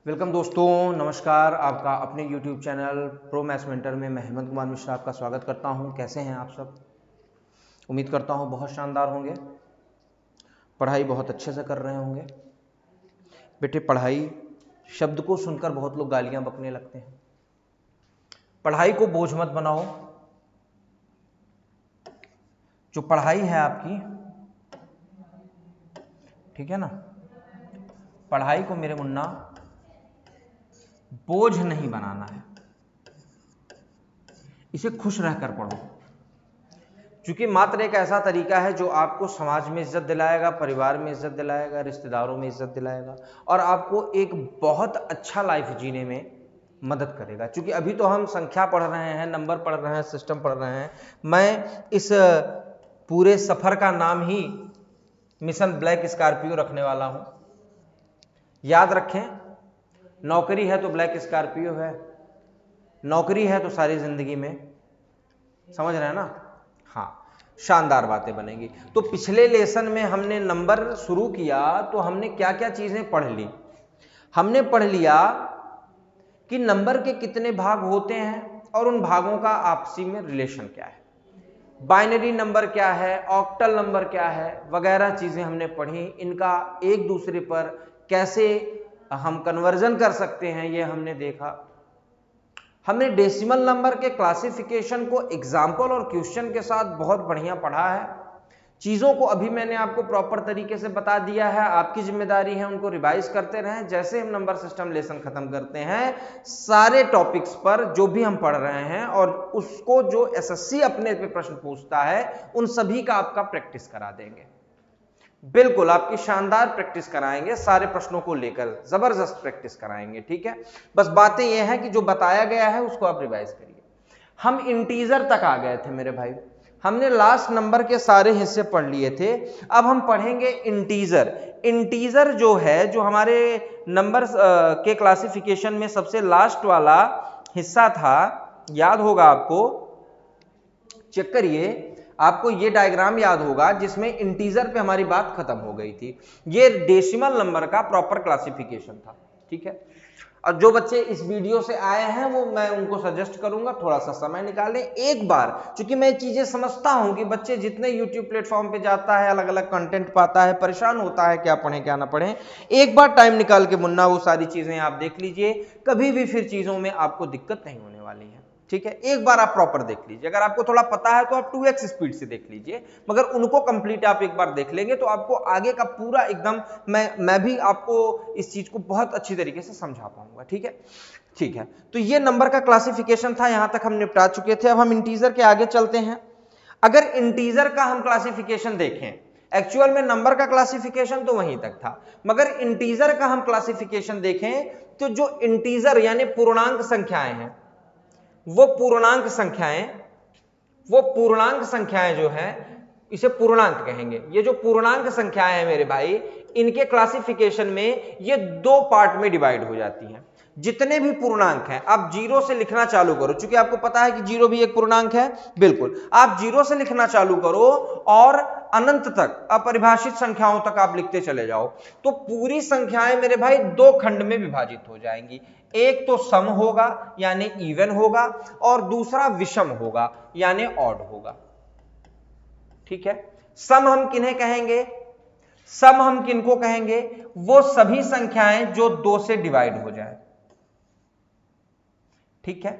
Welcome दोस्तों, नमस्कार। आपका अपने YouTube channel pro maths mentor में मैं हेमंत कुमार मिश्रा आपका स्वागत करता हूं। कैसे हैं आप सब? उम्मीद करता हूं बहुत शानदार होंगे, पढ़ाई बहुत अच्छे से कर रहे होंगे। बेटे, पढ़ाई शब्द को सुनकर बहुत लोग गालियां बकने लगते हैं। पढ़ाई को बोझ मत बनाओ। जो पढ़ाई है आपकी, ठीक है ना, पढ़ाई को मेरे मुन्ना बोझ नहीं बनाना है, इसे खुश रहकर पढ़ो। क्योंकि मात्र एक ऐसा तरीका है जो आपको समाज में इज्जत दिलाएगा, परिवार में इज्जत दिलाएगा, रिश्तेदारों में इज्जत दिलाएगा और आपको एक बहुत अच्छा लाइफ जीने में मदद करेगा। क्योंकि अभी तो हम संख्या पढ़ रहे हैं, नंबर पढ़ रहे हैं, सिस्टम पढ़ रहे हैं। मैं इस पूरे सफर का नाम ही मिशन ब्लैक स्कॉर्पियो रखने वाला हूं। याद रखें, नौकरी है तो ब्लैक स्कॉर्पियो है, नौकरी है तो सारी जिंदगी में, समझ रहे हैं ना? हाँ, शानदार बातें बनेंगी। तो पिछले लेसन में हमने नंबर शुरू किया तो हमने क्या क्या चीजें पढ़ ली। हमने पढ़ लिया कि नंबर के कितने भाग होते हैं और उन भागों का आपसी में रिलेशन क्या है, बाइनरी नंबर क्या है, ऑक्टल नंबर क्या है, वगैरह चीजें हमने पढ़ी। इनका एक दूसरे पर कैसे हम कन्वर्जन कर सकते हैं ये हमने देखा। हमने डेसिमल नंबर के क्लासिफिकेशन को एग्जाम्पल और क्वेश्चन के साथ बहुत बढ़िया पढ़ा है। चीजों को अभी मैंने आपको प्रॉपर तरीके से बता दिया है, आपकी जिम्मेदारी है उनको रिवाइज करते रहें। जैसे हम नंबर सिस्टम लेसन खत्म करते हैं, सारे टॉपिक्स पर जो भी हम पढ़ रहे हैं और उसको जो एसएससी अपने पे प्रश्न पूछता है, उन सभी का आपका प्रैक्टिस करा देंगे। बिल्कुल आपकी शानदार प्रैक्टिस कराएंगे, सारे प्रश्नों को लेकर जबरदस्त प्रैक्टिस कराएंगे। ठीक है, बस बातें यह है कि जो बताया गया है उसको आप रिवाइज करिए। हम इंटीजर तक आ गए थे मेरे भाई, हमने लास्ट नंबर के सारे हिस्से पढ़ लिए थे। अब हम पढ़ेंगे इंटीजर। इंटीजर जो है, जो हमारे नंबर के क्लासिफिकेशन में सबसे लास्ट वाला हिस्सा था, याद होगा आपको, चेक करिए, आपको ये डायग्राम याद होगा जिसमें इंटीजर पे हमारी बात खत्म हो गई थी। ये डेसिमल नंबर का प्रॉपर क्लासिफिकेशन था। ठीक है, और जो बच्चे इस वीडियो से आए हैं वो मैं उनको सजेस्ट करूंगा थोड़ा सा समय निकालें एक बार। क्योंकि मैं चीजें समझता हूं कि बच्चे जितने यूट्यूब प्लेटफॉर्म पे जाता है, अलग अलग कंटेंट पाता है, परेशान होता है क्या पढ़ें क्या ना पढ़ें। एक बार टाइम निकाल के मुन्ना वो सारी चीजें आप देख लीजिए, कभी भी फिर चीजों में आपको दिक्कत नहीं होने वाली है। ठीक है, एक बार आप प्रॉपर देख लीजिए। अगर आपको थोड़ा पता है तो आप 2x स्पीड से देख लीजिए, मगर उनको कंप्लीट आप एक बार देख लेंगे तो आपको आगे का पूरा एकदम मैं भी आपको इस चीज को बहुत अच्छी तरीके से समझा पाऊंगा। ठीक है, ठीक है। तो ये नंबर का क्लासिफिकेशन था, यहां तक हम निपटा चुके थे। अब हम इंटीजर के आगे चलते हैं। अगर इंटीजर का हम क्लासिफिकेशन देखें, एक्चुअल में नंबर का क्लासिफिकेशन तो वहीं तक था, मगर इंटीजर का हम क्लासिफिकेशन देखें तो जो इंटीजर यानी पूर्णांक संख्याएं हैं, वो पूर्णांक संख्याएं जो है, इसे पूर्णांक कहेंगे। ये जो पूर्णांक संख्याएं हैं मेरे भाई, इनके क्लासिफिकेशन में ये दो पार्ट में डिवाइड हो जाती हैं। जितने भी पूर्णांक हैं, आप जीरो से लिखना चालू करो, क्योंकि आपको पता है कि जीरो भी एक पूर्णांक है। बिल्कुल, आप जीरो से लिखना चालू करो और अनंत तक अपरिभाषित संख्याओं तक आप लिखते चले जाओ, तो पूरी संख्याएं मेरे भाई दो खंड में विभाजित हो जाएंगी। एक तो सम होगा यानी इवन होगा, और दूसरा विषम होगा यानी ऑड होगा। ठीक है, सम हम किन्हें कहेंगे? सम हम किनको कहेंगे? वो सभी संख्याएं जो दो से डिवाइड हो जाए। ठीक है,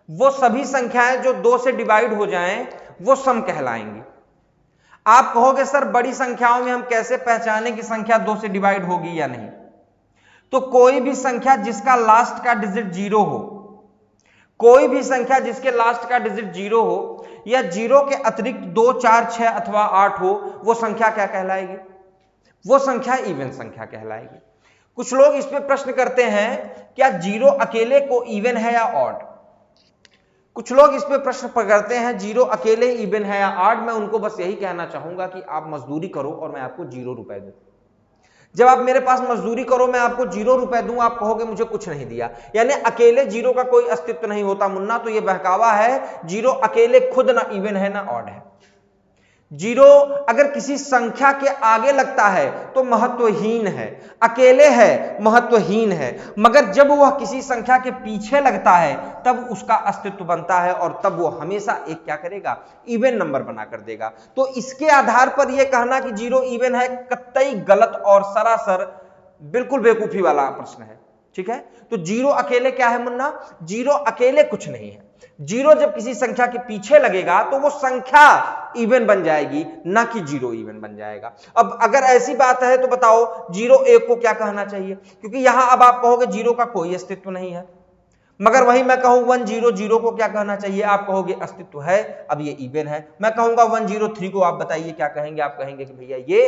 वो सभी संख्याएं जो दो से डिवाइड हो जाएं वो सम कहलाएंगी। आप कहोगे सर बड़ी संख्याओं में हम कैसे पहचाने कि संख्या दो से डिवाइड होगी या नहीं? तो कोई भी संख्या जिसका लास्ट का डिजिट जीरो हो, कोई भी संख्या जिसके लास्ट का डिजिट जीरो हो, या जीरो के अतिरिक्त 2, 4, 6 अथवा 8 हो, वो संख्या क्या कहलाएगी? वो संख्या इवन संख्या कहलाएगी। कुछ लोग इस पे प्रश्न करते हैं, क्या जीरो अकेले को इवन है या ऑड? कुछ लोग इस पे प्रश्न करते हैं, जीरो अकेले इवन है या ऑड? मैं उनको बस यही कहना चाहूंगा कि आप मजदूरी करो और मैं आपको 0 रुपए दूं। जब आप मेरे पास मजदूरी करो, मैं आपको 0 रुपए दूं, आप कहोगे मुझे कुछ नहीं दिया, यानी अकेले जीरो का कोई अस्तित्व नहीं होता मुन्ना। तो यह बहकावा है, जीरो अकेले खुद ना इवन है ना ऑड है। जीरो अगर किसी संख्या के आगे लगता है तो महत्वहीन है, अकेले है, महत्वहीन है, मगर जब वह किसी संख्या के पीछे लगता है तब उसका अस्तित्व बनता है और तब वो हमेशा एक क्या करेगा, इवन नंबर बना कर देगा। तो इसके आधार पर यह कहना कि जीरो इवन है कतई गलत और सरासर बिल्कुल बेवकूफी वाला प्रश्न है। ठीक है, तो जीरो अकेले क्या है मुन्ना, जीरो अकेले कुछ नहीं है। जीरो जब किसी संख्या के पीछे लगेगा तो वो संख्या इवन बन जाएगी, ना कि जीरो इवन बन जाएगा। अब अगर ऐसी बात है तो बताओ जीरो एक को क्या कहना चाहिए, क्योंकि यहां अब आप कहोगे जीरो का कोई अस्तित्व नहीं है, मगर वहीं मैं कहूं 100 को क्या कहना चाहिए, आप कहोगे अस्तित्व है, अब ये इवन है। मैं कहूंगा 103 को, आप बताइए क्या कहेंगे, आप कहेंगे कि भैया ये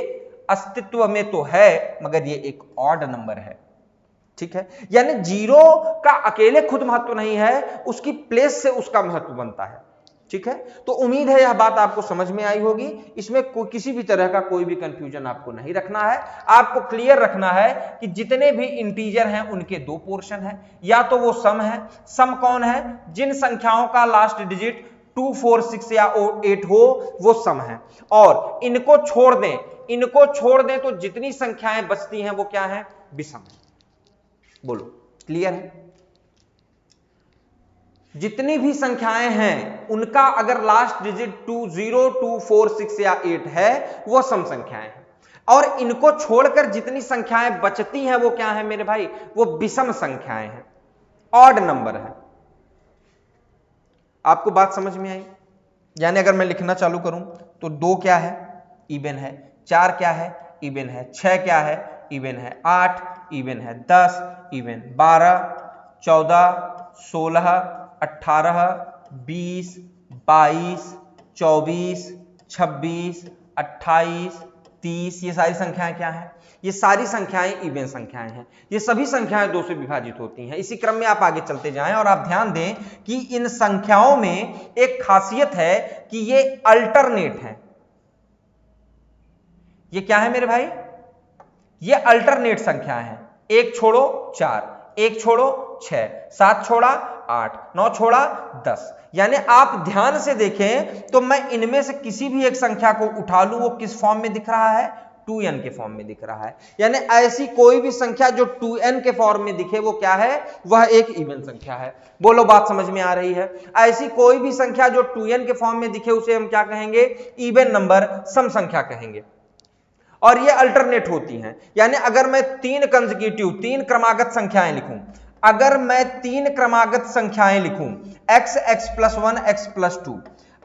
अस्तित्व में तो है मगर ये एक ऑड नंबर है। ठीक है, यानी जीरो का अकेले खुद महत्व नहीं है, उसकी प्लेस से उसका महत्व बनता है। ठीक है, तो उम्मीद है यह बात आपको समझ में आई होगी, इसमें किसी भी तरह का कोई भी कंफ्यूजन आपको नहीं रखना है। आपको क्लियर रखना है कि जितने भी इंटीजर हैं उनके दो पोर्शन है, या तो वो सम है। सम कौन है, जिन संख्याओं का लास्ट डिजिट 2, 4, 6 या 8 हो वो सम है, और इनको छोड़ दें तो जितनी संख्याएं बचती हैं वो क्या है, विषम है। बोलो क्लियर है, जितनी भी संख्याएं हैं उनका अगर लास्ट डिजिट 2, 0, 2, 4, 6 या 8 है वो सम संख्याएं हैं, और इनको छोड़कर जितनी संख्याएं बचती हैं वो क्या है मेरे भाई, वो विषम संख्याएं हैं, ऑड नंबर है। आपको बात समझ में आई, यानी अगर मैं लिखना चालू करूं तो 2 क्या है, इवन है, 4 क्या है, इवन है, 6 क्या है, इवन है, 8 इवन है, 10 इवन, 12, 14, 16, 18, 20, 22, 24, 26, 28, 30, ये सारी संख्याएं क्या हैं, ये सारी संख्याएं इवन संख्याएं हैं। ये सभी संख्याएं 2 से विभाजित होती हैं। इसी क्रम में आप आगे चलते जाएं और आप ध्यान दें कि इन संख्याओं में एक खासियत है कि ये अल्टरनेट है। ये क्या है मेरे भाई, ये अल्टरनेट संख्याएं हैं। 1 छोड़ो 4, 1 छोड़ो 6, 7 छोड़ा 8, 9 छोड़ा 10। यानी आप ध्यान से देखें तो मैं इनमें से किसी भी एक संख्या को उठा लूं, वो किस फॉर्म में दिख रहा है, 2n के फॉर्म में दिख रहा है। यानी ऐसी कोई भी संख्या जो 2n के फॉर्म में दिखे वो क्या है, वह एक इवन संख्या है। बोलो बात समझ में आ रही है, ऐसी कोई भी संख्या जो 2n के फॉर्म में दिखे उसे हम क्या कहेंगे, इवन नंबर, सम संख्या कहेंगे। और ये अल्टरनेट होती हैं, यानी अगर मैं 3 क्रमागत संख्याएं लिखूं, अगर मैं 3 क्रमागत संख्याएं लिखूं x, x + 1, x + 2,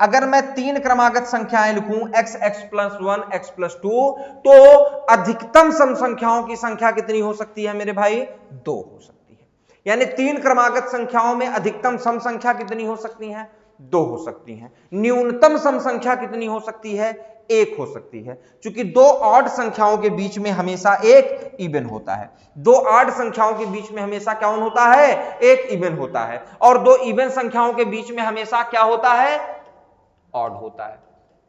अगर मैं 3 क्रमागत संख्याएं लिखूं x, x + 1, x + 2, तो अधिकतम सम संख्याओं की संख्या कितनी हो सकती है मेरे भाई, 2 हो सकती है। यानी 3 क्रमागत संख्याओं में अधिकतम सम संख्या कितनी हो सकती है, 2 हो सकती है। न्यूनतम सम संख्या कितनी हो सकती है, 1 हो सकती है। क्योंकि 2 ऑड संख्याओं के बीच में हमेशा एक इवन होता है, 2 ऑड संख्याओं के बीच में हमेशा क्या होता है, एक इवन होता है, और 2 इवन संख्याओं के बीच में हमेशा क्या होता है, ऑड होता है।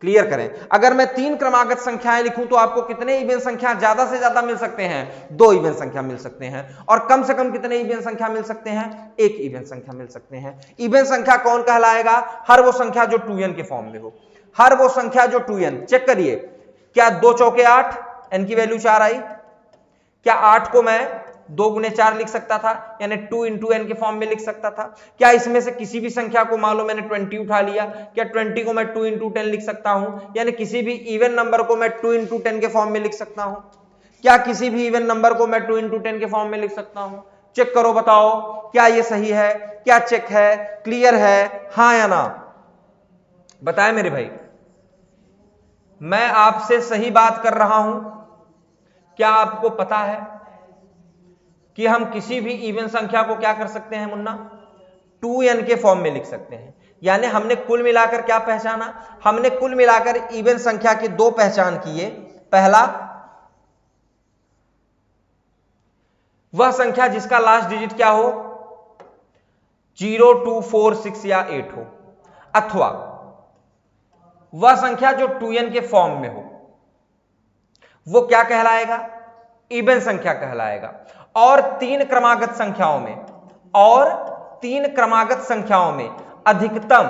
क्लियर करें, अगर मैं 3 क्रमागत संख्याएं लिखूं तो आपको कितने इवन संख्या ज्यादा से ज्यादा मिल सकते हैं, 2 इवन संख्या मिल सकते हैं, और कम से कम कितने इवन संख्या मिल सकते हैं, 1 इवन संख्या मिल सकते हैं। इवन संख्या कौन कहलाएगा, हर वो संख्या जो 2n के फॉर्म में हो, हर वो संख्या जो 2n, चेक करिए, क्या 2 चौके 8, n की वैल्यू 4 आई, क्या 8 को मैं 2 गुने 4 लिख सकता था, यानी 2 × n के फॉर्म में लिख सकता था। क्या इसमें से किसी भी संख्या को, मान लो मैंने 20 उठा लिया, क्या 20 को मैं 2 × 10 लिख सकता हूं, यानी किसी भी इवन नंबर को मैं 2 × 10 के फॉर्म में लिख सकता हूं। क्या किसी भी इवन नंबर को मैं 2 × 10 के फॉर्म में लिख सकता हूं, चेक करो, बताओ क्या ये सही है, क्या चेक है, क्लियर है, हां या ना, बताएं मेरे भाई। मैं आपसे सही बात कर रहा हूं, क्या आपको पता है कि हम किसी भी इवन संख्या को क्या कर सकते हैं मुन्ना, 2n के फॉर्म में लिख सकते हैं। यानी हमने कुल मिलाकर क्या पहचाना, हमने कुल मिलाकर इवन संख्या की 2 पहचान किए। पहला, वह संख्या जिसका लास्ट डिजिट क्या हो, 0, 2, 4, 6 या 8 हो, अथवा वह संख्या जो 2n के फॉर्म में हो, वो क्या कहलाएगा, इवन संख्या कहलाएगा। और 3 क्रमागत संख्याओं में, और 3 क्रमागत संख्याओं में अधिकतम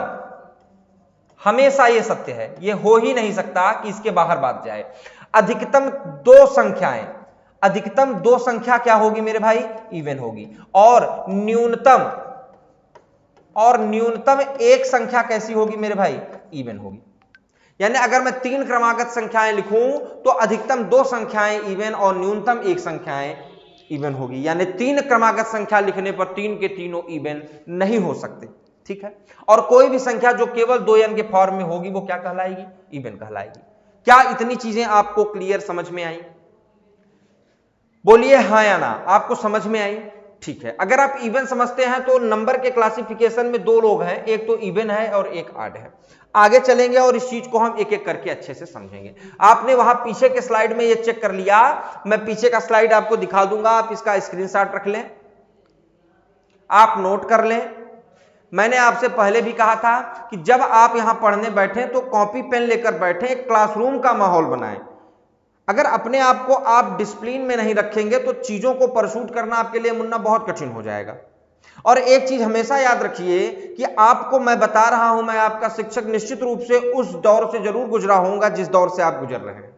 हमेशा ये सत्य है, ये हो ही नहीं सकता कि इसके बाहर बात जाए। अधिकतम दो संख्याएं, अधिकतम दो संख्या क्या होगी मेरे भाई? इवन होगी। और न्यूनतम एक संख्या कैसी होगी मेरे भाई? इवन होगी। यानी अगर मैं 3 क्रमागत संख्याएं लिखूं तो अधिकतम 2 संख्याएं इवन और न्यूनतम एक संख्याएं इवन होगी। यानी 3 क्रमागत संख्या लिखने पर 3 के तीनों इवन नहीं हो सकते, ठीक है। और कोई भी संख्या जो केवल 2n के फॉर्म में होगी वो क्या कहलाएगी? इवन कहलाएगी। क्या इतनी चीजें आपको क्लियर समझ में आई? बोलिए हाँ या ना, आपको समझ में आई? ठीक है। अगर आप इवन समझते हैं तो नंबर के क्लासिफिकेशन में 2 लोग हैं, एक तो इवन है और एक ऑड है। आगे चलेंगे और इस चीज को हम एक एक करके अच्छे से समझेंगे। आपने वहां पीछे के स्लाइड में ये चेक कर लिया, मैं पीछे का स्लाइड आपको दिखा दूंगा, आप इसका स्क्रीनशॉट रख लें, आप नोट कर लें। मैंने आपसे पहले भी कहा था कि जब आप यहां पढ़ने बैठे तो कॉपी पेन लेकर बैठे, एक क्लासरूम का माहौल बनाएं। अगर अपने आप को आप डिसिप्लिन में नहीं रखेंगे तो चीजों को परसूट करना आपके लिए मुन्ना बहुत कठिन हो जाएगा। और एक चीज हमेशा याद रखिए कि आपको मैं बता रहा हूं, मैं आपका शिक्षक निश्चित रूप से उस दौर से जरूर गुजरा होऊंगा जिस दौर से आप गुजर रहे हैं।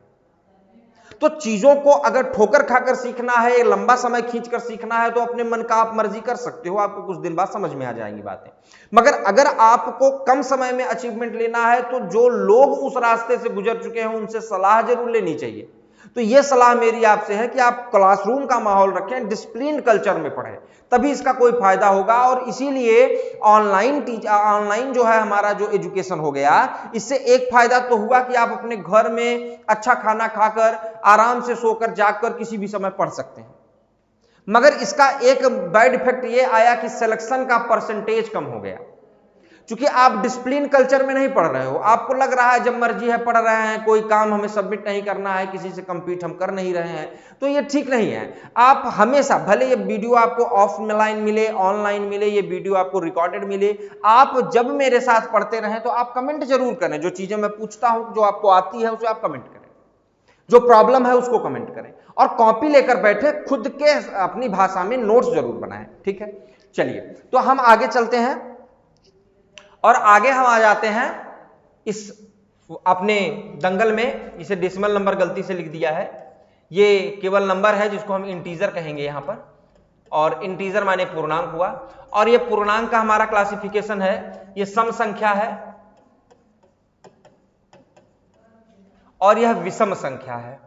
तो चीजों को अगर ठोकर खाकर सीखना है, लंबा समय खींचकर सीखना है, तो अपने मन का आप मर्जी कर सकते हो, आपको कुछ दिन बाद समझ में आ जाएंगी बातें। मगर अगर आपको कम समय में अचीवमेंट लेना है तो जो लोग उस रास्ते से गुजर चुके हैं उनसे सलाह जरूर लेनी चाहिए। तो यह सलाह मेरी आपसे है कि आप क्लासरूम का माहौल रखें, डिसिप्लिन कल्चर में पढ़ें, तभी इसका कोई फायदा होगा। और इसीलिए ऑनलाइन जो है हमारा जो एजुकेशन हो गया, इससे एक फायदा तो हुआ कि आप अपने घर में अच्छा खाना खाकर आराम से सोकर जागकर किसी भी समय पढ़ सकते हैं। मगर इसका एक बैड इफेक्ट ये आया कि सिलेक्शन का परसेंटेज कम हो गया, क्योंकि आप डिसिप्लिन कल्चर में नहीं पढ़ रहे हो। आपको लग रहा है जब मर्जी है पढ़ रहे हैं, कोई काम हमें सबमिट नहीं करना है, किसी से कंपीट हम कर नहीं रहे हैं, तो ये ठीक नहीं है। आप हमेशा, भले ये वीडियो आपको ऑफलाइन मिले, ऑनलाइन मिले, ये वीडियो आपको रिकॉर्डेड मिले, आप जब मेरे साथ पढ़ते रहें तो आप कमेंट जरूर करें। जो चीजें मैं पूछता हूं, जो आपको आती है उसे आप कमेंट करें, जो प्रॉब्लम है उसको कमेंट करें, और कॉपी लेकर बैठे खुद के अपनी भाषा में नोट्स जरूर बनाएं, ठीक है। चलिए तो हम आगे चलते हैं और आगे हम आ जाते हैं इस अपने दंगल में। इसे डेसिमल नंबर गलती से लिख दिया है, ये केवल नंबर है जिसको हम इंटीजर कहेंगे यहां पर, और इंटीजर माने पूर्णांक हुआ। और ये पूर्णांक का हमारा क्लासिफिकेशन है, ये सम संख्या है और यह विषम संख्या है,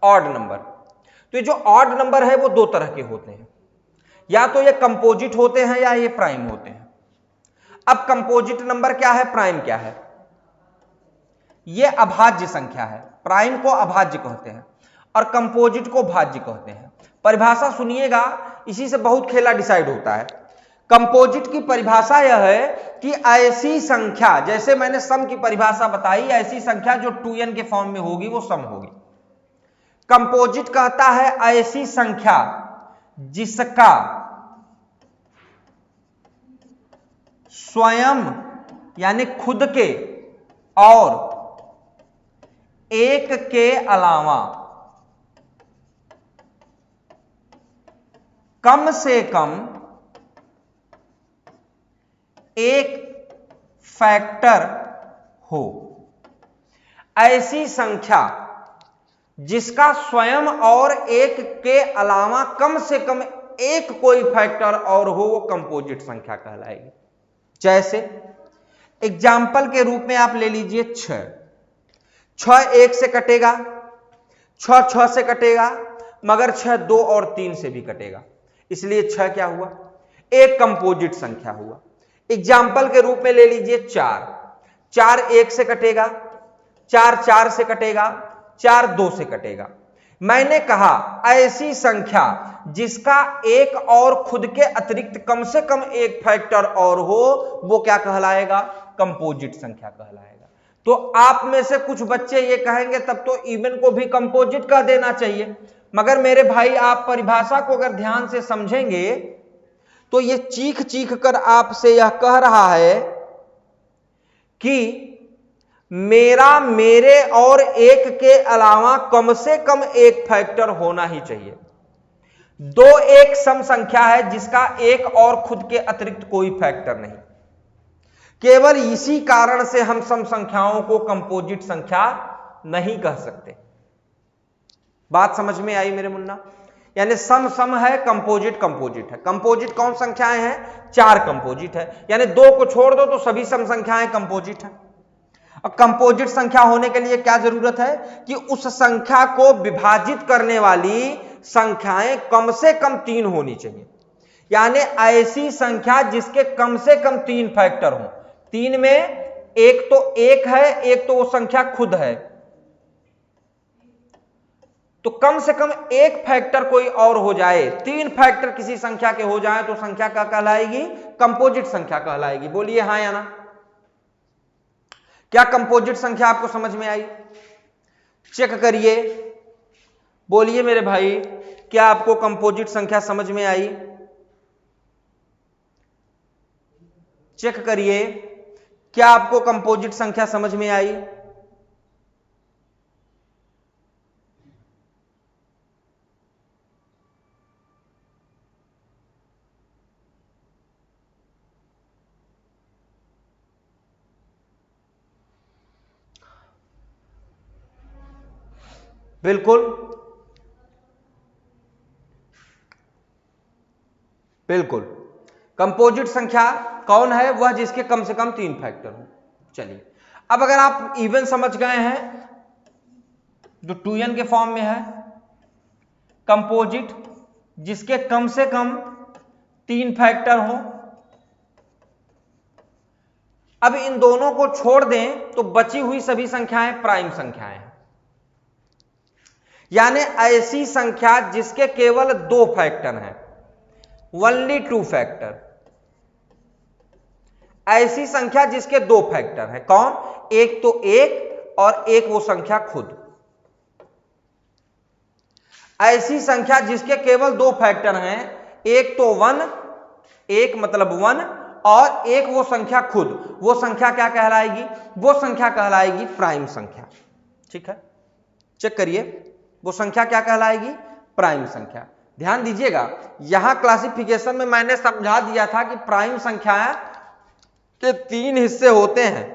ऑड नंबर। तो ये जो ऑड नंबर है वो 2 तरह के होते हैं, या तो ये कंपोजिट होते हैं या ये प्राइम होते हैं। अब कंपोजिट नंबर क्या है, प्राइम क्या है? ये अभाज्य संख्या है। प्राइम को अभाज्य कहते हैं और कंपोजिट को भाज्य कहते हैं। परिभाषा सुनिएगा, इसी से बहुत खेला डिसाइड होता है। कंपोजिट की परिभाषा यह है कि ऐसी संख्या, जैसे मैंने सम की परिभाषा बताई, ऐसी संख्या जो 2n के फॉर्म में होगी वो सम होगी। कंपोजिट कहता है ऐसी संख्या जिसका स्वयं यानी खुद के और एक के अलावा कम से कम एक फैक्टर हो। ऐसी संख्या जिसका स्वयं और एक के अलावा कम से कम एक कोई फैक्टर और हो, वो कंपोजिट संख्या कहलाएगी। जैसे एग्जाम्पल के रूप में आप ले लीजिए 6 1 से कटेगा, 6 6 से कटेगा, मगर 6 2 और 3 से भी कटेगा, इसलिए 6 क्या हुआ, एक कंपोजिट संख्या हुआ। एग्जाम्पल के रूप में ले लीजिए 4 1 से कटेगा, 4 4 से कटेगा, 4 2 से कटेगा। मैंने कहा ऐसी संख्या जिसका एक और खुद के अतिरिक्त कम से कम एक फैक्टर और हो, वो क्या कहलाएगा, कंपोजिट संख्या कहलाएगा। तो आप में से कुछ बच्चे ये कहेंगे तब तो इवन को भी कंपोजिट कह देना चाहिए, मगर मेरे भाई आप परिभाषा को अगर ध्यान से समझेंगे तो ये चीख चीख कर आपसे यह कह रहा है कि मेरे और एक के अलावा कम से कम एक फैक्टर होना ही चाहिए। 2 एक सम संख्या है जिसका एक और खुद के अतिरिक्त कोई फैक्टर नहीं। केवल इसी कारण से हम सम संख्याओं को कंपोजिट संख्या नहीं कह सकते। बात समझ में आई मेरे मुन्ना? यानी सम सम है, कंपोजिट कंपोजिट है। कंपोजिट कौन संख्याएं हैं? 4 कंपोजिट है, यानी 2 को छोड़ दो तो सभी सम संख्याएं कंपोजिट है। और कंपोजिट संख्या होने के लिए क्या जरूरत है कि उस संख्या को विभाजित करने वाली संख्याएं कम से कम 3 होनी चाहिए। यानी ऐसी संख्या जिसके कम से कम 3 फैक्टर हो। 3 में एक तो 1 है, एक तो वो संख्या खुद है, तो कम से कम एक फैक्टर कोई और हो जाए। 3 फैक्टर किसी संख्या के हो जाए तो संख्या क्या कहलाएगी? कंपोजिट संख्या कहलाएगी। बोलिए हां या ना? क्या कंपोजिट संख्या आपको समझ में आई? चेक करिए, बोलिए मेरे भाई, क्या आपको कंपोजिट संख्या समझ में आई? चेक करिए, क्या आपको कंपोजिट संख्या समझ में आई? बिल्कुल बिल्कुल। कंपोजिट संख्या कौन है? वह जिसके कम से कम 3 फैक्टर हो। चलिए, अब अगर आप इवन समझ गए हैं जो 2n के फॉर्म में है, कंपोजिट जिसके कम से कम 3 फैक्टर हो। अब इन दोनों को छोड़ दें तो बची हुई सभी संख्याएं प्राइम संख्याएं हैं। यानी ऐसी संख्या जिसके केवल 2 फैक्टर हैं, ओनली 2 फैक्टर। ऐसी संख्या जिसके 2 फैक्टर हैं, कौन? एक तो 1 और एक वो संख्या खुद। ऐसी संख्या जिसके केवल 2 फैक्टर हैं, एक तो 1, एक मतलब 1, और एक वो संख्या खुद। वो संख्या क्या कहलाएगी? वो संख्या कहलाएगी प्राइम संख्या। ठीक है, चेक करिए, वो संख्या क्या कहलाएगी? प्राइम संख्या। ध्यान दीजिएगा, यहां क्लासिफिकेशन में मैंने समझा दिया था कि प्राइम संख्याएं के 3 हिस्से होते हैं।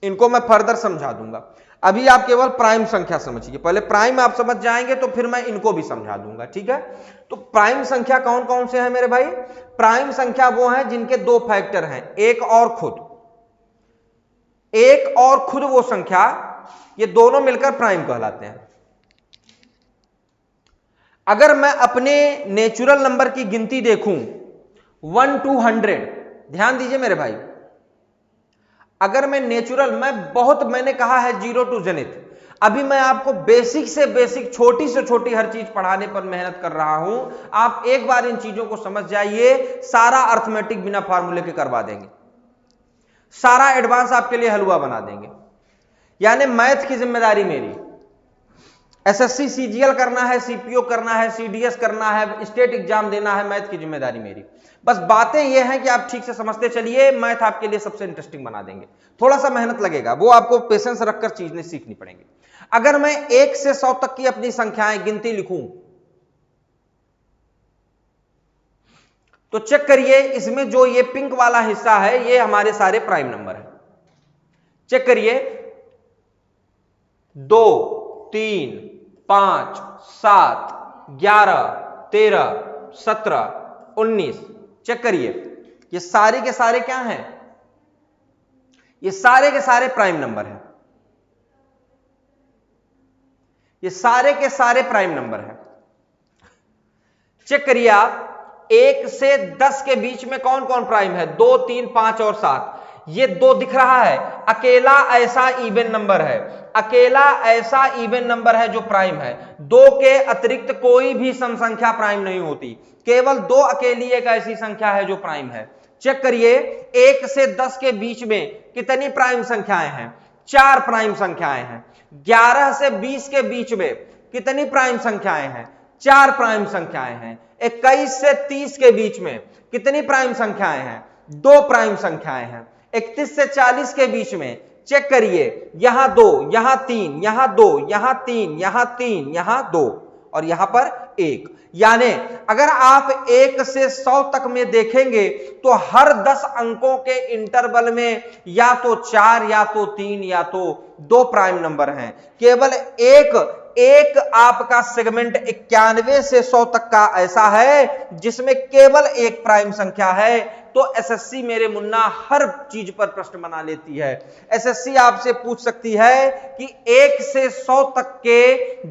इनको मैं फर्दर समझा दूंगा। अभी आप केवल प्राइम संख्या समझिए। पहले प्राइम आप समझ जाएंगे तो फिर मैं इनको भी समझा दूंगा। ठीक है, तो प्राइम संख्या कौन कौन से हैं मेरे भाई? प्राइम संख्या वो है जिनके 2 फैक्टर हैं, एक और खुद। एक और खुद वो संख्या, ये दोनों मिलकर प्राइम कहलाते हैं। अगर मैं अपने नेचुरल नंबर की गिनती देखूं 1 to 100, ध्यान दीजिए मेरे भाई, अगर मैं नेचुरल, मैंने कहा है 0 to जेनिथ, अभी मैं आपको बेसिक से बेसिक, छोटी से छोटी हर चीज पढ़ाने पर मेहनत कर रहा हूं। आप एक बार इन चीजों को समझ जाइए, सारा अर्थमेटिक बिना फार्मूले के करवा देंगे, सारा एडवांस आपके लिए हलवा बना देंगे। यानी मैथ की जिम्मेदारी मेरी। एसएससी सीजीएल करना है, सीपीओ करना है, सीडीएस करना है, स्टेट एग्जाम देना है, मैथ की जिम्मेदारी मेरी। बस बातें ये हैं कि आप ठीक से समझते चलिए, मैथ आपके लिए सबसे इंटरेस्टिंग बना देंगे। थोड़ा सा मेहनत लगेगा, वो आपको पेशेंस रखकर चीजें सीखनी पड़ेंगी। अगर मैं 1 से 100 तक की अपनी संख्याएं गिनती लिखूं तो चेक करिए, इसमें जो ये पिंक वाला हिस्सा है ये हमारे सारे प्राइम नंबर है। चेक करिए, 2, 3, 5, 7, 11, 13, 17, 19। चेक करिए, ये सारे के सारे क्या हैं? ये सारे के सारे प्राइम नंबर हैं। ये सारे के सारे प्राइम नंबर हैं। चेक करिए आप, 1 से 10 के बीच में कौन कौन प्राइम है? 2, 3, 5 और 7। ये 2 दिख रहा है, अकेला ऐसा इवन नंबर है, अकेला ऐसा इवन नंबर है जो प्राइम है। 2 के अतिरिक्त कोई भी सम संख्या प्राइम नहीं होती, केवल 2 अकेली एक ऐसी संख्या है जो प्राइम है। चेक करिए, 1 से 10 के बीच में कितनी प्राइम संख्याएं हैं? 4 प्राइम संख्याएं हैं। 11 से 20 के बीच में कितनी प्राइम संख्याएं हैं? 4 प्राइम संख्याएं हैं। 21 से 30 के बीच में कितनी प्राइम संख्याएं हैं? 2 प्राइम संख्याएं हैं। 31 से 40 के बीच में चेक करिए, यहां 2, यहां 3, यहां 2, यहां 3, यहां 3, यहां 2, और यहां पर 1। यानी अगर आप 1 से 100 तक में देखेंगे तो हर 10 अंकों के इंटरवल में या तो 4 या तो 3 या तो 2 प्राइम नंबर हैं। केवल एक आपका सेगमेंट 91 से 100 तक का ऐसा है जिसमें केवल एक प्राइम संख्या है। तो एसएससी मेरे मुन्ना हर चीज पर प्रश्न बना लेती है। एसएससी आपसे पूछ सकती है कि 1 से 100 तक के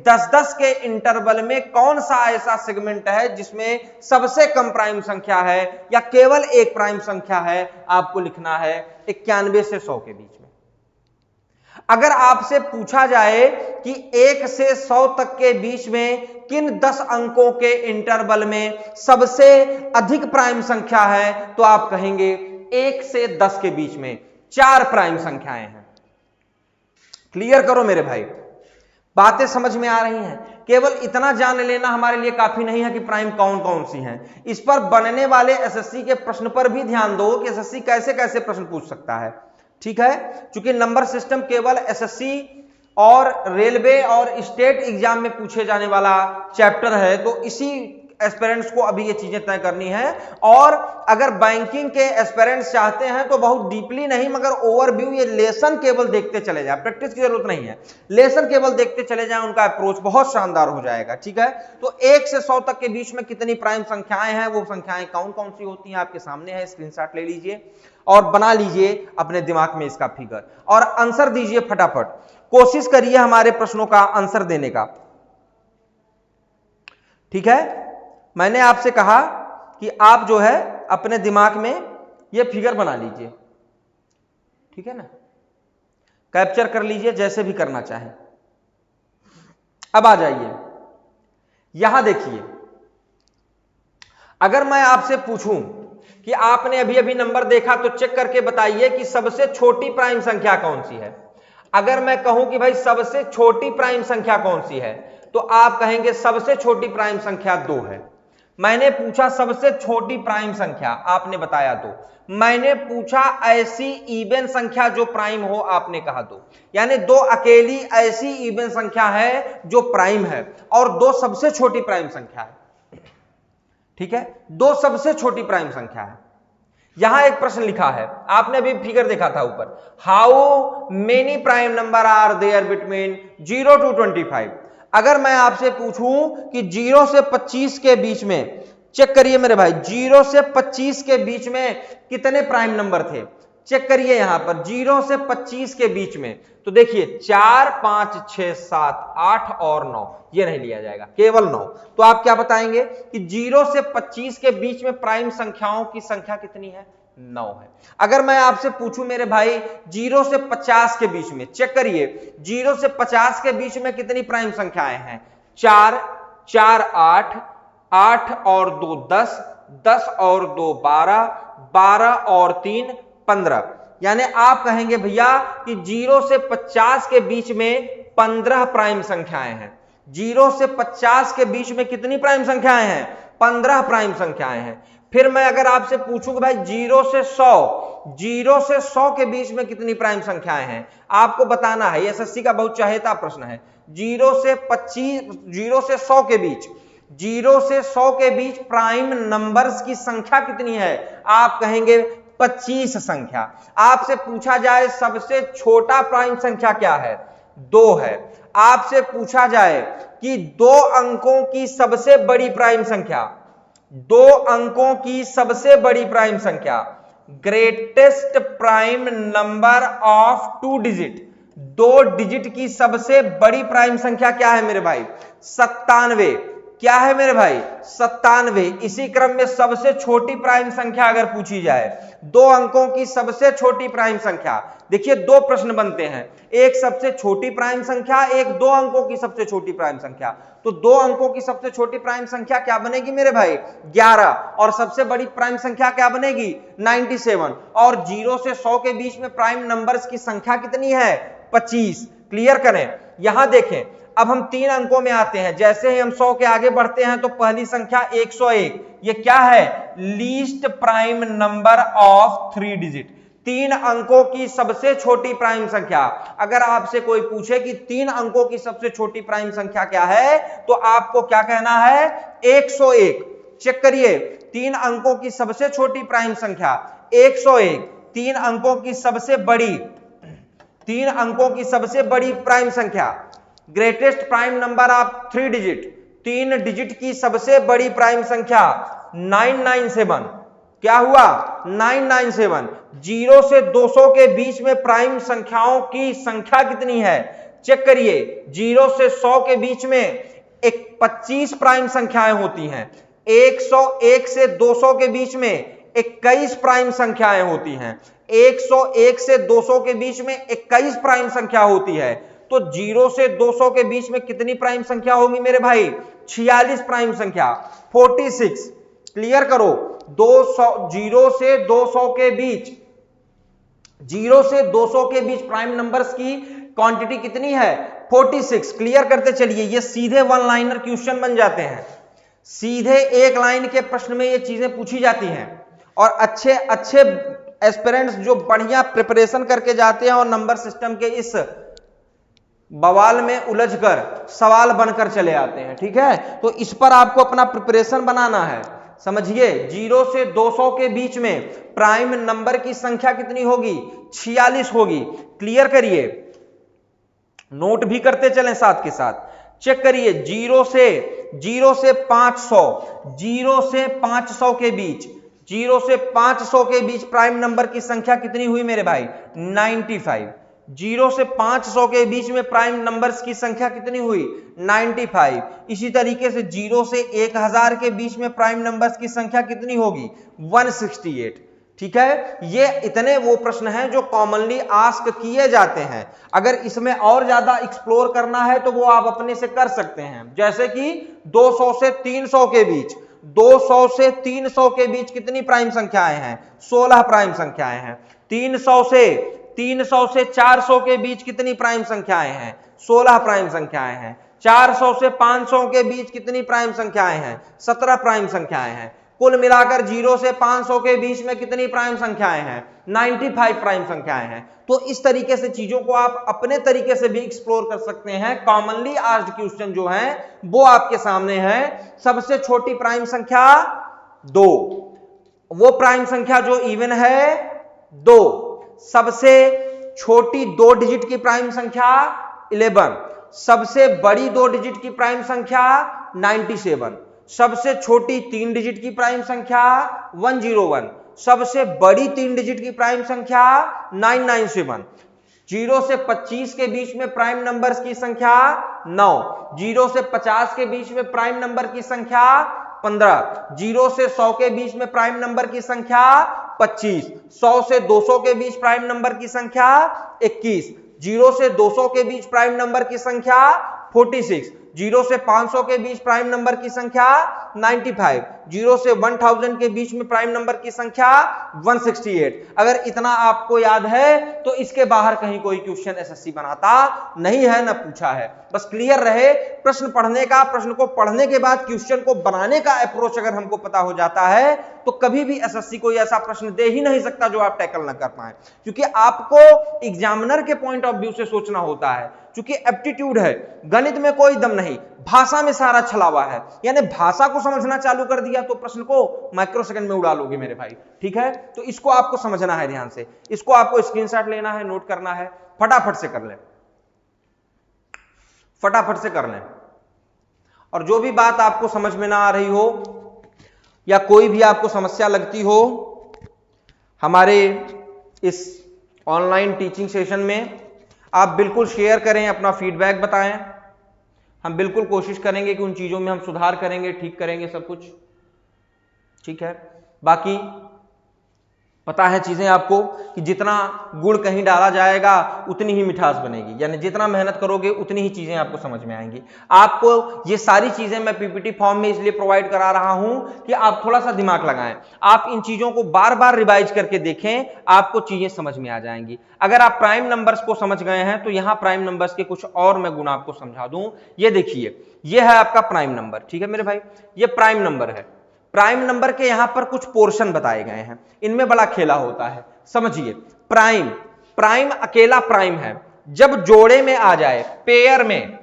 10-10 के इंटरवल में कौन सा ऐसा सेगमेंट है जिसमें सबसे कम प्राइम संख्या है या केवल एक प्राइम संख्या है। आपको लिखना है 91 से 100 के बीच में। अगर आपसे पूछा जाए कि 1 से 100 तक के बीच में किन 10 अंकों के इंटरवल में सबसे अधिक प्राइम संख्या है तो आप कहेंगे 1 से 10 के बीच में 4 प्राइम संख्याएं हैं। क्लियर करो मेरे भाई, बातें समझ में आ रही हैं। केवल इतना जान लेना हमारे लिए काफी नहीं है कि प्राइम कौन कौन सी हैं। इस पर बनने वाले एसएससी के प्रश्न पर भी ध्यान दो कि एसएससी कैसे कैसे प्रश्न पूछ सकता है। ठीक है, क्योंकि नंबर सिस्टम केवल एसएससी और रेलवे और स्टेट एग्जाम में पूछे जाने वाला चैप्टर है, तो इसी एस्पिरेंट्स को अभी ये चीजें तय करनी है। और अगर बैंकिंग के एस्पिरेंट्स चाहते हैं तो बहुत डीपली नहीं मगर ओवरव्यू, ये लेसन केवल देखते चले जाए, प्रैक्टिस की जरूरत नहीं है, लेसन केवल देखते चले जाएं, उनका अप्रोच बहुत शानदार हो जाएगा। ठीक है, तो 1 से 100 तक के बीच में कितनी प्राइम संख्याएं हैं, वो संख्याएं कौन कौन सी होती हैं आपके सामने है। स्क्रीनशॉट ले लीजिए और बना लीजिए अपने दिमाग में इसका फिगर और आंसर दीजिए फटाफट। कोशिश करिए हमारे प्रश्नों का आंसर देने का। ठीक है, मैंने आपसे कहा कि आप जो है अपने दिमाग में ये फिगर बना लीजिए। ठीक है ना, कैप्चर कर लीजिए जैसे भी करना चाहे। अब आ जाइए यहां देखिए, अगर मैं आपसे पूछूं कि आपने अभी अभी नंबर देखा तो चेक करके बताइए कि सबसे छोटी प्राइम संख्या कौन सी है। अगर मैं कहूं कि भाई सबसे छोटी प्राइम संख्या कौन सी है तो आप कहेंगे सबसे छोटी प्राइम संख्या 2 है। मैंने पूछा सबसे छोटी प्राइम संख्या, आपने बताया 2। मैंने पूछा ऐसी इवन संख्या जो प्राइम हो, आपने कहा 2। यानी 2 अकेली ऐसी इवन संख्या है जो प्राइम है और 2 सबसे छोटी प्राइम संख्या है। ठीक है, 2 सबसे छोटी प्राइम संख्या है। यहां एक प्रश्न लिखा है, आपने अभी फिगर देखा था ऊपर, how many prime number are there between 0 to 25। अगर मैं आपसे पूछूं कि 0 से 25 के बीच में, चेक करिए मेरे भाई, 0 से 25 के बीच में कितने प्राइम नंबर थे, चेक करिए यहां पर 0 से 25 के बीच में। तो देखिए 4, 5, 6, 7, 8 और 9, ये नहीं लिया जाएगा, केवल 9। तो आप क्या बताएंगे कि 0 से 25 के बीच में प्राइम संख्याओं की संख्या कितनी है, 9 है। अगर मैं आपसे पूछूं मेरे भाई 0 से 50 के बीच में, चेक करिए 0 से 50 के बीच में कितनी प्राइम संख्याएं हैं, 4, 4, 8, 8 और 2 10, 10 और 2 12, 12 और 3 15। यानी आप कहेंगे भैया कि 0 से 50 के बीच में 15 प्राइम संख्याएं हैं। 0 से 50 के बीच में कितनी प्राइम संख्याएं हैं, 15 प्राइम संख्याएं हैं। फिर मैं अगर आपसे पूछूं कि भाई 0 से 100 के बीच में कितनी प्राइम संख्याएं हैं, आपको बताना है। एसएससी का बहुत चाहेता प्रश्न है। 0 से 100 के बीच, 0 से 100 के बीच प्राइम नंबर्स की संख्या कितनी है, आप कहेंगे 25 संख्या। आपसे पूछा जाए सबसे छोटा प्राइम संख्या क्या है, 2 है। आपसे पूछा जाए कि 2 अंकों की सबसे बड़ी प्राइम संख्या, 2 अंकों की सबसे बड़ी प्राइम संख्या, greatest prime number of 2 digit, 2 digit की सबसे बड़ी प्राइम संख्या क्या है मेरे भाई, 97। क्या है मेरे भाई, 97। इसी क्रम में सबसे छोटी प्राइम संख्या अगर पूछी जाए, 2 अंकों की सबसे छोटी प्राइम संख्या, देखिए 2 प्रश्न बनते हैं, एक सबसे छोटी प्राइम संख्या, एक 2 अंकों की सबसे छोटी प्राइम संख्या। तो 2 अंकों की सबसे छोटी प्राइम संख्या क्या बनेगी मेरे भाई, 11, और सबसे बड़ी प्राइम संख्या क्या बनेगी, 97। और 0 से 100 के बीच में प्राइम नंबर्स की संख्या कितनी है, 25। क्लियर करें, यहां देखें। अब हम 3 अंकों में आते हैं। जैसे ही हम 100 के आगे बढ़ते हैं तो पहली संख्या 101, ये क्या है, least prime number of 3 digit. 3 अंकों की सबसे छोटी प्राइम संख्या। अगर आपसे कोई पूछे कि 3 अंकों की सबसे छोटी प्राइम संख्या क्या है, तो आपको क्या कहना है? 101। चेक करिए, 3 अंकों की सबसे छोटी प्राइम संख्या 101, 3 अंकों की सबसे बड़ी, 3 अंकों की सबसे बड़ी प्राइम संख्या, greatest prime number of 3 digit, 3 digit की सबसे बड़ी प्राइम संख्या 997। क्या हुआ? 997। 0 से 200 के बीच में प्राइम संख्याओं की संख्या कितनी है? चेक करिए, 0 से 100 के बीच में 25 प्राइम संख्याएं होती हैं। 101 से 200 के बीच में 21 प्राइम संख्याएं होती हैं। 101 से 200 के बीच में 21 प्राइम संख्या होती है। तो 0 से 200 के बीच में कितनी प्राइम संख्या होगी मेरे भाई? 46 प्राइम संख्या, 46। क्लियर करो, 0 से 200 के बीच, 0 से 200 के बीच प्राइम नंबर्स की क्वांटिटी कितनी है? 46। क्लियर करते चलिए, ये सीधे वन लाइनर क्वेश्चन बन जाते हैं, सीधे एक लाइन के प्रश्न में ये चीजें पूछी जाती हैं। और अच्छे अच्छे एस्पिरेंट्स जो बढ़िया प्रिपरेशन करके जाते हैं और नंबर सिस्टम के इस बवाल में उलझकर सवाल बनकर चले आते हैं, ठीक है? तो इस पर आपको अपना प्रिपरेशन बनाना है। समझिए, 0 से 200 के बीच में प्राइम नंबर की संख्या कितनी होगी? 46 होगी। क्लियर करिए, नोट भी करते चलें साथ के साथ। चेक करिए, 0 से 500, 0 से 500 के बीच, 0 से 500 के बीच प्राइम नंबर की संख्या कितनी हुई मेरे भाई? 95। 0 से 500 के बीच में प्राइम नंबर्स की संख्या कितनी हुई? 95। इसी तरीके से 0 से 1000 के बीच में प्राइम नंबर्स की संख्या कितनी होगी? 168। ठीक है, ये इतने वो प्रश्न हैं जो कॉमनली आस्क किए जाते हैं। अगर इसमें और ज्यादा एक्सप्लोर करना है तो वो आप अपने से कर सकते हैं। जैसे कि 200 से 300 के बीच, 200 से 300 के बीच कितनी प्राइम संख्याएं हैं? 16 प्राइम संख्याएं हैं। 300 से 400 के बीच कितनी प्राइम संख्याएं हैं? 16 प्राइम संख्याएं हैं। 400 से 500 के बीच कितनी प्राइम संख्याएं हैं? 17 प्राइम संख्याएं हैं। कुल मिलाकर 0 से 500 के बीच में कितनी प्राइम संख्याएं हैं? 95 प्राइम संख्याएं हैं। तो इस तरीके से चीजों को आप अपने तरीके से भी एक्सप्लोर कर सकते हैं। कॉमनली आस्क्ड क्वेश्चन जो है वो आपके सामने है। सबसे छोटी प्राइम संख्या 2, वो प्राइम संख्या जो इवन है 2। सबसे छोटी 2 डिजिट की प्राइम संख्या 11, सबसे बड़ी 2 डिजिट की प्राइम संख्या 97, सबसे छोटी 3 डिजिट की प्राइम संख्या 101, सबसे बड़ी 3 डिजिट की प्राइम संख्या 997। 0 से 25 के बीच में प्राइम नंबर्स की संख्या 9, 0 से 50 के बीच में प्राइम नंबर की संख्या 15, 0 से 100 के बीच में प्राइम नंबर की संख्या 25, 100 से 200 के बीच प्राइम नंबर की संख्या 21, 0 से 200 के बीच प्राइम नंबर की संख्या 46, 0 से 500 के बीच प्राइम नंबर की संख्या 95, 0 से 1000 के बीच में प्राइम नंबर की संख्या 168। अगर इतना आपको याद है तो इसके बाहर कहीं कोई क्वेश्चन एसएससी बनाता नहीं है, ना पूछा है। बस क्लियर रहे, प्रश्न पढ़ने का, प्रश्न को पढ़ने के बाद क्वेश्चन को बनाने का अप्रोच अगर हमको पता हो जाता है तो कभी भी एसएससी कोई ऐसा प्रश्न दे ही नहीं सकता जो आप टैकल ना कर पाए। क्योंकि आपको एग्जामिनर के पॉइंट ऑफ व्यू से सोचना होता है। क्योंकि एप्टीट्यूड है, गणित में कोई दम नहीं, भाषा में सारा छलावा है। यानी भाषा को समझना चालू कर दिया तो प्रश्न को माइक्रो सेकंड में उड़ा लोगे मेरे भाई। ठीक है, तो इसको आपको समझना है ध्यान से, इसको आपको स्क्रीनशॉट लेना है, नोट करना है, फटाफट से कर लें, फटाफट से कर लें। और जो भी बात आपको समझ में ना आ रही हो या कोई भी आपको समस्या लगती हो, हमारे इस ऑनलाइन टीचिंग सेशन में आप बिल्कुल शेयर करें, अपना फीडबैक बताएं। हम बिल्कुल कोशिश करेंगे कि उन चीजों में हम सुधार करेंगे, ठीक करेंगे सब कुछ। ठीक है, बाकी पता है चीजें आपको कि जितना गुड़ कहीं डाला जाएगा उतनी ही मिठास बनेगी, यानी जितना मेहनत करोगे उतनी ही चीजें आपको समझ में आएंगी। आपको ये सारी चीजें मैं पीपीटी फॉर्म में इसलिए प्रोवाइड करा रहा हूं कि आप थोड़ा सा दिमाग लगाएं, आप इन चीजों को बार बार रिवाइज करके देखें, आपको चीजें समझ में आ जाएंगी। अगर आप प्राइम नंबर्स को समझ गए हैं तो यहां प्राइम नंबर्स के कुछ और मैं गुण आपको समझा दूं। ये देखिए, ये है आपका प्राइम नंबर। ठीक है मेरे भाई, ये प्राइम नंबर है। प्राइम नंबर के यहां पर कुछ पोर्शन बताए गए हैं, इनमें बड़ा खेला होता है। समझिए, प्राइम, प्राइम अकेला प्राइम है, जब जोड़े में आ जाए, पेयर में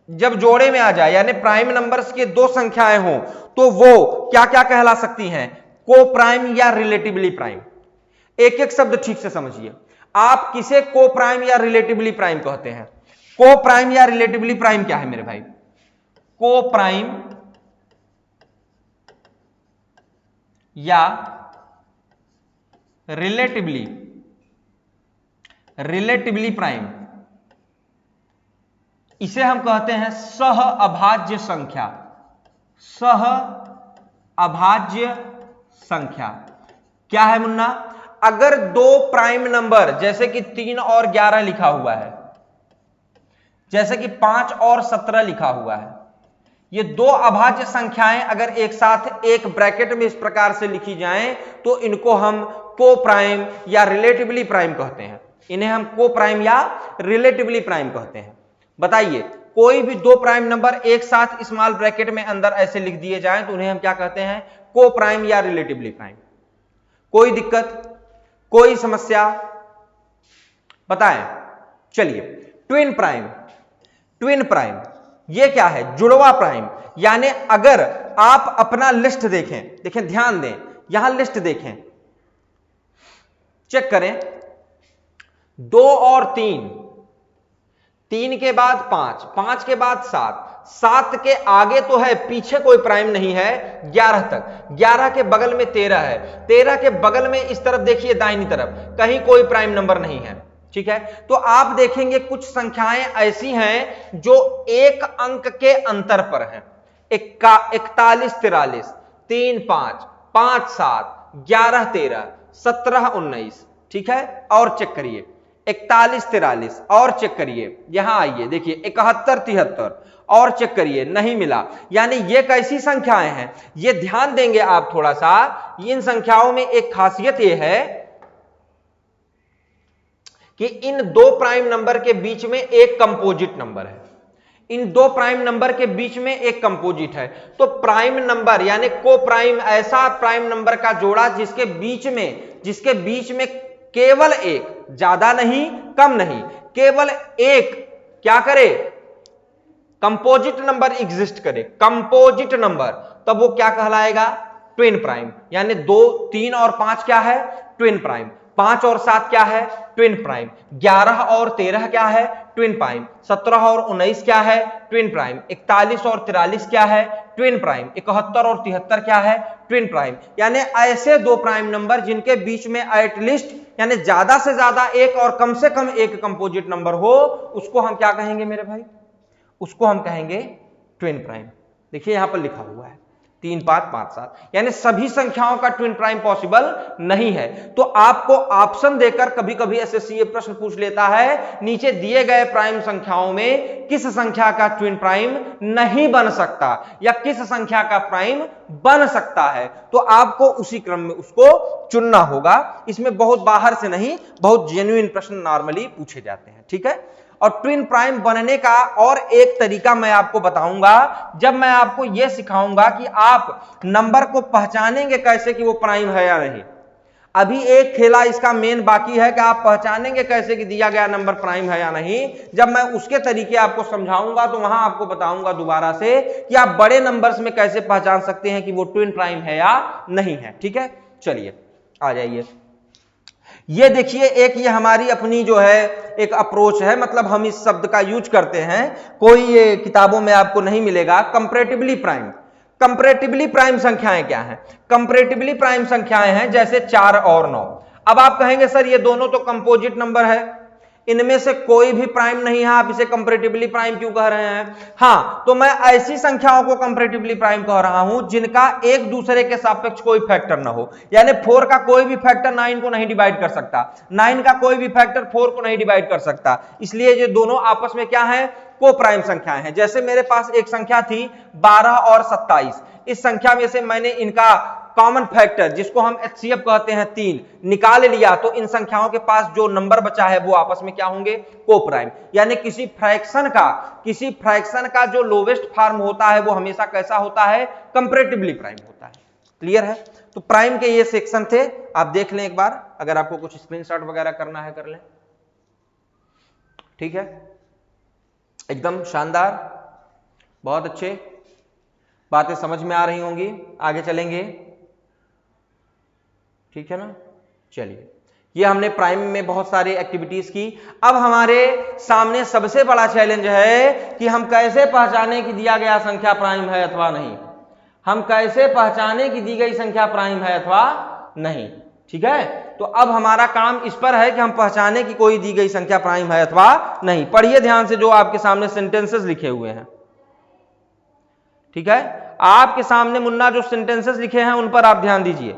जब जोड़े में आ जाए, यानी प्राइम नंबर्स की दो संख्याएं हों, तो वो क्या क्या कहला सकती हैं? को प्राइम या रिलेटिवली प्राइम। एक एक शब्द ठीक से समझिए, आप किसे को प्राइम या रिलेटिवली प्राइम कहते हैं? को प्राइम या रिलेटिवली प्राइम क्या है मेरे भाई? को प्राइम या रिलेटिवली प्राइम, इसे हम कहते हैं सह अभाज्य संख्या। सह अभाज्य संख्या क्या है मुन्ना? अगर दो प्राइम नंबर, जैसे कि 3 और 11 लिखा हुआ है, जैसे कि 5 और 17 लिखा हुआ है, ये दो अभाज्य संख्याएं अगर एक साथ एक ब्रैकेट में इस प्रकार से लिखी जाएं, तो इनको हम को प्राइम या रिलेटिवली प्राइम कहते हैं। इन्हें हम को प्राइम या रिलेटिवली प्राइम कहते हैं। बताइए, कोई भी दो प्राइम नंबर एक साथ स्मॉल ब्रैकेट में अंदर ऐसे लिख दिए जाएं, तो उन्हें हम क्या कहते हैं? को प्राइम या रिलेटिवली प्राइम। कोई दिक्कत, कोई समस्या बताएं? चलिए, ट्विन प्राइम। ट्विन प्राइम ये क्या है? जुड़वा प्राइम। यानी अगर आप अपना लिस्ट देखें, ध्यान दें, यहां लिस्ट देखें, चेक करें, 2 और 3, 3 के बाद 5, 5 के बाद 7, 7 के आगे तो है, पीछे कोई प्राइम नहीं है 11 तक, 11 के बगल में 13 है, 13 के बगल में इस तरफ देखिए दाहिनी तरफ, कहीं कोई प्राइम नंबर नहीं है। ठीक है, तो आप देखेंगे कुछ संख्याएं ऐसी हैं जो एक अंक के अंतर पर हैं। 41 43, 3 5, 5 7, 11 13, 17 19। ठीक है, और चेक करिए 41 43, और चेक करिए, यहां आइए देखिए 71 73, और चेक करिए, नहीं मिला। यानी ये कैसी संख्याएं हैं? ये ध्यान देंगे आप थोड़ा सा, इन संख्याओं में एक खासियत ये है कि इन दो प्राइम नंबर के बीच में एक कंपोजिट नंबर है। इन दो प्राइम नंबर के बीच में एक कंपोजिट है। तो प्राइम नंबर यानी को प्राइम, ऐसा प्राइम नंबर का जोड़ा जिसके बीच में केवल एक, ज्यादा नहीं कम नहीं, केवल एक क्या करे? कंपोजिट नंबर एग्जिस्ट करे, कंपोजिट नंबर, तब वो क्या कहलाएगा? Twin prime. यानी 2 3 और 5 क्या है? Twin prime. 5 और 7 क्या है? Twin prime. 11 और 13 क्या है? Twin prime. 17 और 19 क्या है? Twin prime. 41 और 43 क्या है? Twin prime. 71 और 73 क्या है? Twin prime. यानी ऐसे दो प्राइम नंबर जिनके बीच में एटलीस्ट यानी ज्यादा से ज्यादा एक और कम से कम एक कंपोजिट नंबर हो, उसको हम क्या कहेंगे मेरे भाई? उसको हम कहेंगे ट्विन प्राइम। देखिए यहां पर लिखा हुआ है 3 5 5 7, यानी सभी संख्याओं का ट्विन प्राइम पॉसिबल नहीं है। तो आपको ऑप्शन देकर कभी कभी एसएससी ये प्रश्न पूछ लेता है, नीचे दिए गए प्राइम संख्याओं में किस संख्या का ट्विन प्राइम नहीं बन सकता या किस संख्या का प्राइम बन सकता है, तो आपको उसी क्रम में उसको चुनना होगा। इसमें बहुत बाहर से नहीं, बहुत जेन्युइन प्रश्न नॉर्मली पूछे जाते हैं। ठीक है, और ट्विन प्राइम बनने का और एक तरीका मैं आपको बताऊंगा, जब मैं आपको यह सिखाऊंगा कि आप नंबर को पहचानेंगे कैसे कि वो प्राइम है या नहीं। अभी एक खेला इसका मेन बाकी है कि आप पहचानेंगे कैसे कि दिया गया नंबर प्राइम है या नहीं। जब मैं उसके तरीके आपको समझाऊंगा तो वहां आपको बताऊंगा दोबारा से कि आप बड़े नंबर्स में कैसे पहचान सकते हैं कि वो ट्विन प्राइम है या नहीं है। ठीक है, चलिए आ जाइए। ये देखिए, एक ये हमारी अपनी जो है एक अप्रोच है, मतलब हम इस शब्द का यूज करते हैं, कोई ये किताबों में आपको नहीं मिलेगा। Comparatively prime. कंपैरेटिवली प्राइम संख्याएं क्या हैं? कंपैरेटिवली प्राइम संख्याएं हैं जैसे 4 और 9। अब आप कहेंगे सर ये दोनों तो कंपोजिट नंबर है, इनमें से कोई भी प्राइम नहीं है, आप इसे कंपैरेटिवली प्राइम क्यों कह रहे हैं? हाँ, तो मैं ऐसी संख्याओं को कंपैरेटिवली प्राइम कह रहा हूं जिनका एक दूसरे के सापेक्ष कोई फैक्टर ना हो। यानी 4 का कोई भी फैक्टर 9 को नहीं डिवाइड कर सकता, 9 का कोई भी फैक्टर 4 को नहीं डिवाइड कर सकता। इसलिए ये दोनों आपस में क्या है? को प्राइम संख्याएं हैं। जैसे मेरे पास एक संख्या थी 12 और 27, इस संख्या में से मैंने इनका कॉमन फैक्टर, जिसको हम एचसीएफ कहते हैं, 3 निकाल लिया, तो इन संख्याओं के पास जो नंबर बचा है वो आपस में क्या होंगे? को प्राइम। यानी किसी फ्रैक्शन का जो लोवेस्ट फॉर्म होता है वो हमेशा कैसा होता है? कंपैरेटिवली प्राइम होता है। क्लियर है? तो प्राइम के ये सेक्शन थे, आप देख लें एक बार, अगर आपको कुछ स्क्रीनशॉट वगैरह करना है कर लें। ठीक है, एकदम शानदार, बहुत अच्छे, बातें समझ में आ रही होंगी, आगे चलेंगे। ठीक है ना, चलिए, ये हमने प्राइम में बहुत सारी एक्टिविटीज की। अब हमारे सामने सबसे बड़ा चैलेंज है कि हम कैसे पहचाने कि दिया गया संख्या प्राइम है अथवा नहीं। हम कैसे पहचाने कि दी गई संख्या प्राइम है अथवा नहीं। ठीक है, तो अब हमारा काम इस पर है कि हम पहचाने कि कोई दी गई संख्या प्राइम है अथवा नहीं। पढ़िए ध्यान से जो आपके सामने सेंटेंसेस लिखे हुए हैं। ठीक है, आपके सामने मुन्ना जो सेंटेंसेस लिखे हैं उन पर आप ध्यान दीजिए।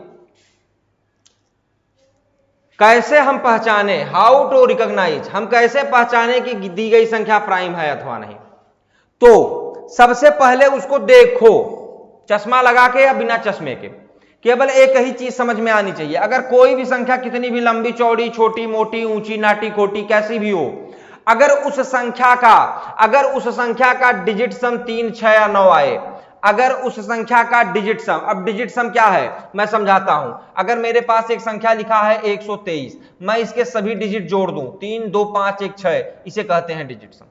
कैसे हम पहचाने, हाउ टू रिकॉग्नाइज, हम कैसे पहचाने कि दी गई संख्या प्राइम है अथवा नहीं। तो सबसे पहले उसको देखो, चश्मा लगा के या बिना चश्मे के, केवल एक ही चीज समझ में आनी चाहिए। अगर कोई भी संख्या कितनी भी लंबी चौड़ी, छोटी मोटी, ऊंची नाटी खोटी कैसी भी हो, अगर उस संख्या का डिजिट सम 3, 6 या 9 आए, अगर उस संख्या का डिजिट सम, अब डिजिट सम क्या है मैं समझाता हूं। अगर मेरे पास एक संख्या लिखा है 123, मैं इसके सभी डिजिट जोड़ दूं 3, 2, 5, 1, 6, इसे कहते हैं डिजिट सम।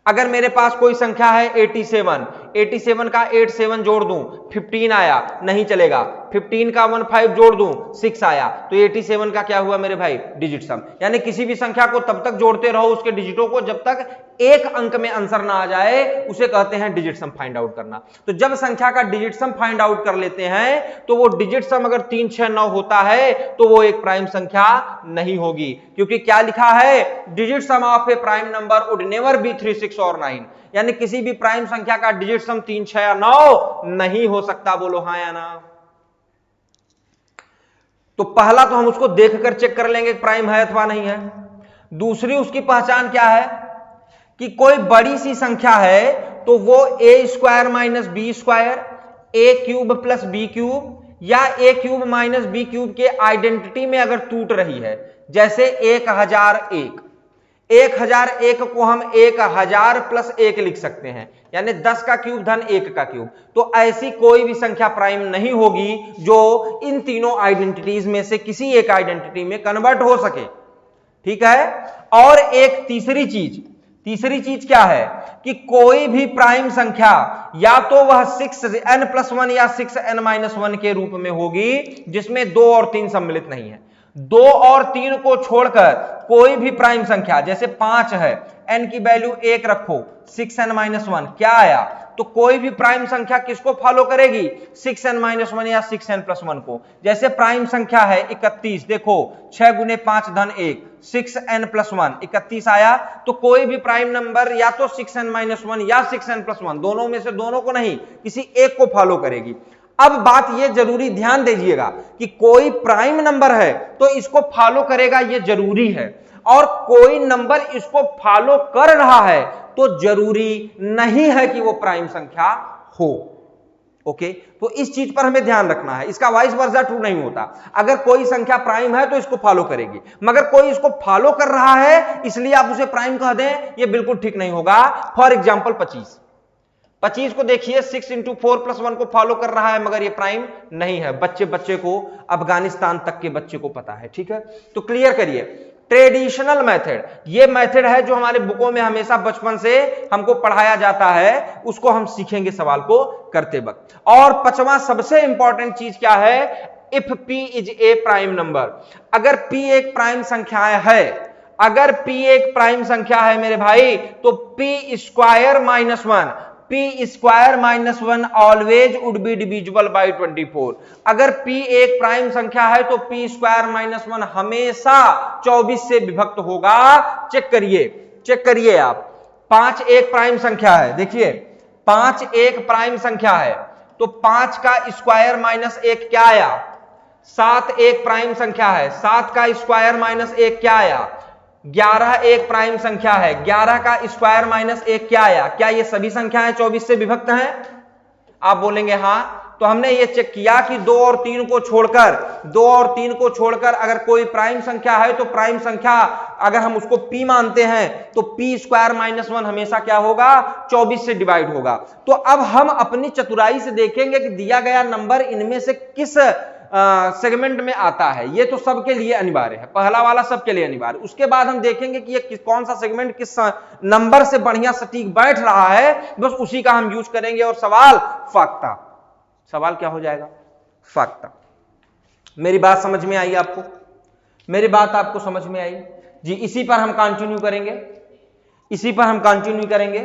अगर मेरे पास कोई संख्या है 87 का 8 7 जोड़ दूं 15 आया, नहीं चलेगा। 15 का 1 5 जोड़ दूं 6 आया, तो 87 का क्या हुआ मेरे भाई, डिजिट सम। यानी किसी भी संख्या को तब तक जोड़ते रहो उसके डिजिटों को जब तक एक अंक में आंसर ना आ जाए, उसे कहते हैं डिजिट सम फाइंड आउट करना। तो जब संख्या का डिजिट सम फाइंड आउट कर लेते हैं तो वो डिजिट सम अगर 3, 6, 9 होता है तो वो एक प्राइम संख्या नहीं होगी, क्योंकि क्या लिखा है, digit some of A prime number would never be 3, 6 और 9। यानी किसी भी प्राइम संख्या का डिजिट सम 3, 6 या 9 नहीं हो सकता। बोलो हां या ना। तो पहला तो हम उसको देखकर चेक कर लेंगे प्राइम है अथवा नहीं है। दूसरी उसकी पहचान क्या है कि कोई बड़ी सी संख्या है तो वो a square minus B square, a cube plus B cube या a cube minus B cube के आइडेंटिटी में अगर टूट रही है, जैसे 1001 को हम 1000 प्लस 1 लिख सकते हैं, यानी 10 का क्यूब धन 1 का क्यूब। तो ऐसी कोई भी संख्या प्राइम नहीं होगी जो इन तीनों आइडेंटिटीज में से किसी एक आइडेंटिटी में कन्वर्ट हो सके। ठीक है, और एक तीसरी चीज क्या है कि कोई भी प्राइम संख्या या तो वह 6n+1 या 6n-1 के रूप में होगी जिसमें 2 और 3 सम्मिलित नहीं है। 2 और 3 को छोड़कर कोई भी प्राइम संख्या, जैसे 5 है, n की वैल्यू 1 रखो, 6n-1 क्या आया, तो कोई भी प्राइम संख्या किसको फॉलो करेगी, 6n-1 या 6n+1 को। जैसे प्राइम संख्या है 31, देखो 6 गुने 5 धन 1, 6n+1 31 आया, तो कोई भी प्राइम नंबर या तो 6n-1 या 6n+1 दोनों में से दोनों को नहीं, किसी एक को फॉलो करेगी। अब बात ये जरूरी ध्यान दीजिएगा कि कोई प्राइम नंबर है तो इसको फॉलो करेगा, ये जरूरी है, और कोई नंबर इसको फॉलो कर रहा है तो जरूरी नहीं है कि वो प्राइम संख्या हो। ओके, तो इस चीज पर हमें ध्यान रखना है, इसका वाइस वर्सा ट्रू नहीं होता। अगर कोई संख्या प्राइम है तो इसको फॉलो करेगी, मगर कोई इसको फॉलो कर रहा है इसलिए आप उसे प्राइम कह दें, ये बिल्कुल ठीक नहीं होगा। फॉर एग्जाम्पल 25 को देखिए, 6 × 4+1 को फॉलो कर रहा है मगर ये प्राइम नहीं है। बच्चे को, अफगानिस्तान तक के बच्चे को पता है। ठीक है, तो क्लियर करिए। ट्रेडिशनल मेथड, ये मेथड है जो हमारे बुकों में हमेशा बचपन से हमको पढ़ाया जाता है, उसको हम सीखेंगे सवाल को करते वक्त। और 5वां सबसे इंपॉर्टेंट चीज क्या है, if p is a prime number. अगर p एक प्राइम संख्या है, अगर p एक प्राइम संख्या है मेरे भाई, तो p square minus 1 always would be divisible by 24। अगर p एक प्राइम संख्या है तो p स्क्वायर माइनस 1 हमेशा 24 से विभक्त होगा। चेक करिए आप। 5 एक प्राइम संख्या है, देखिए 5 एक प्राइम संख्या है तो 5 का स्क्वायर माइनस 1 क्या आया, 7 एक प्राइम संख्या है, 7 का स्क्वायर माइनस 1 क्या आया, 11 एक प्राइम संख्या है, 11 का स्क्वायर माइनस 1 क्या आया। क्या ये सभी संख्याएं 24 से विभक्त हैं? आप बोलेंगे हां, तो हमने ये चेक किया कि 2 और 3 को छोड़कर अगर कोई प्राइम संख्या है तो प्राइम संख्या अगर हम उसको p मानते हैं तो p स्क्वायर माइनस 1 हमेशा क्या होगा 24 से डिवाइड होगा। तो अब हम अपनी चतुराई से देखेंगे कि दिया गया नंबर इनमें से किस सेगमेंट में आता है। ये तो सबके लिए अनिवार्य है, पहला वाला सबके लिए अनिवार्य। उसके बाद हम देखेंगे कि ये कौन सा सेगमेंट किस नंबर से बढ़िया सटीक बैठ रहा है, बस उसी का हम यूज करेंगे और सवाल फाख्ता। सवाल क्या हो जाएगा? फाख्ता। मेरी बात समझ में आई आपको? मेरी बात आपको समझ में आई जी? इसी पर हम कंटिन्यू करेंगे,